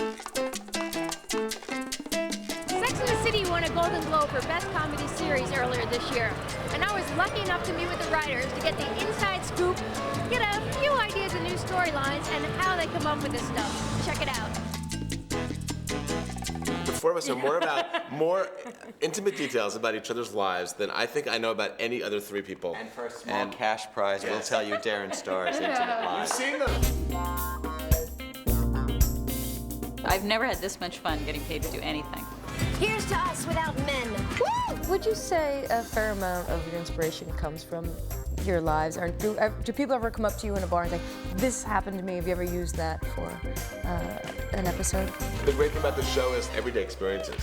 Sex and the City won a Golden Globe for Best Comedy Series earlier this year, and I was lucky enough to meet with the writers to get the inside scoop, get a few ideas of new storylines, and how they come up with this stuff. Check it out. The four of us know more intimate details about each other's lives than I think I know about any other three people. And for a small cash prize, we'll tell you Darren Star's intimate lives. You've seen them. I've never had this much fun getting paid to do anything. Here's to us without men. Woo! Would you say a fair amount of your inspiration comes from your lives? Or do people ever come up to you in a bar and say, this happened to me? Have you ever used that for an episode? The great thing about the show is everyday experiences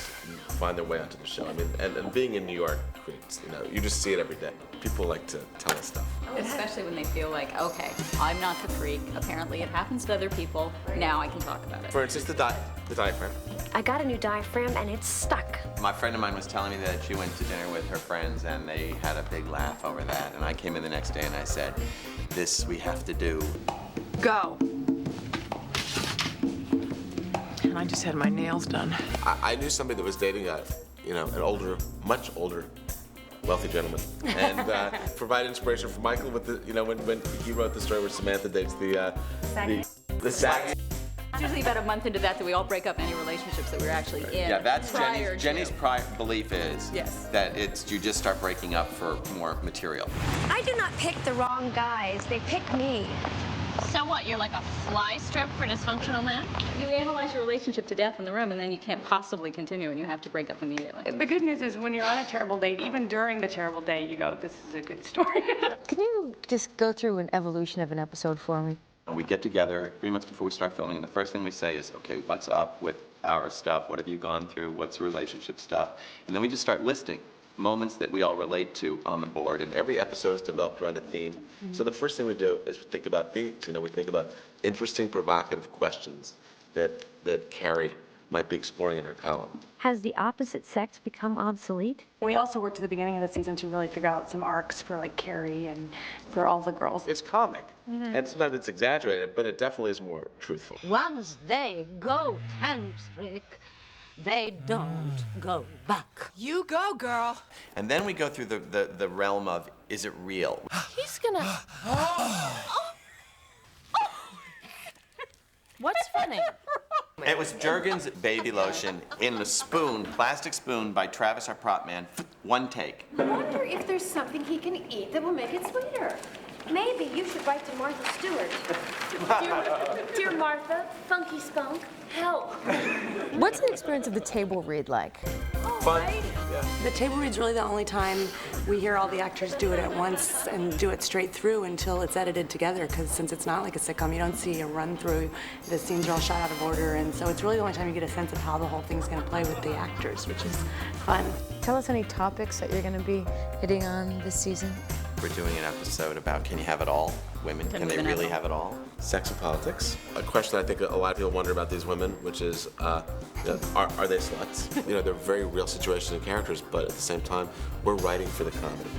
find their way onto the show. I mean, and being in New York, Queens, you know, you just see it every day. People like to tell us stuff. Especially when they feel like, okay, I'm not the freak. Apparently it happens to other people. Now I can talk about it. For instance, the diaphragm. I got a new diaphragm and it's stuck. My friend of mine was telling me that she went to dinner with her friends and they had a big laugh over that. And I came in the next day and I said, this we have to do. Go. And I just had my nails done. I knew somebody that was dating an older, much older, wealthy gentleman, and provided inspiration for Michael with the, when he wrote the story where Samantha dates the sax. It's usually about a month into that we all break up any relationships that we were actually in. Yeah, that's Jenny's prior belief is that you just start breaking up for more material. I do not pick the wrong guys. They pick me. So what, you're like a fly strip for dysfunctional men? You analyze your relationship to death in the room, and then you can't possibly continue, and you have to break up immediately. The good news is when you're on a terrible date, even during the terrible day, you go, this is a good story. Can you just go through an evolution of an episode for me? We get together 3 months before we start filming, and the first thing we say is, okay, what's up with our stuff? What have you gone through? What's relationship stuff? And then we just start listing moments that we all relate to on the board. And every episode is developed around a theme. Mm-hmm. So the first thing we do is think about themes. We think about interesting, provocative questions that Carrie might be exploring in her column. Has the opposite sex become obsolete? We also worked at the beginning of the season to really figure out some arcs for like Carrie and for all the girls. It's comic, and sometimes it's exaggerated, but it definitely is more truthful. Once they go tantric, they don't go back. You go, girl. And then we go through the realm of, is it real? He's gonna... What's funny? It was Jergens baby lotion in a spoon, plastic spoon by Travis, our prop man. One take. I wonder if there's something he can eat that will make it sweeter. Maybe you should write to Martha Stewart. Dear Martha, funky spunk, help. What's the experience of the table read like? Fun. Right? Yeah. The table read's really the only time we hear all the actors do it at once and do it straight through until it's edited together, because since it's not like a sitcom, you don't see a run through. The scenes are all shot out of order, and so it's really the only time you get a sense of how the whole thing's going to play with the actors, which is fun. Tell us any topics that you're going to be hitting on this season. We're doing an episode about, can you have it all? Women, can they really have it all? Sex and politics. A question I think a lot of people wonder about these women, which is, are they sluts? They're very real situations and characters, but at the same time, we're writing for the comedy.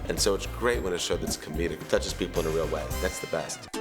And so it's great when a show that's comedic touches people in a real way. That's the best.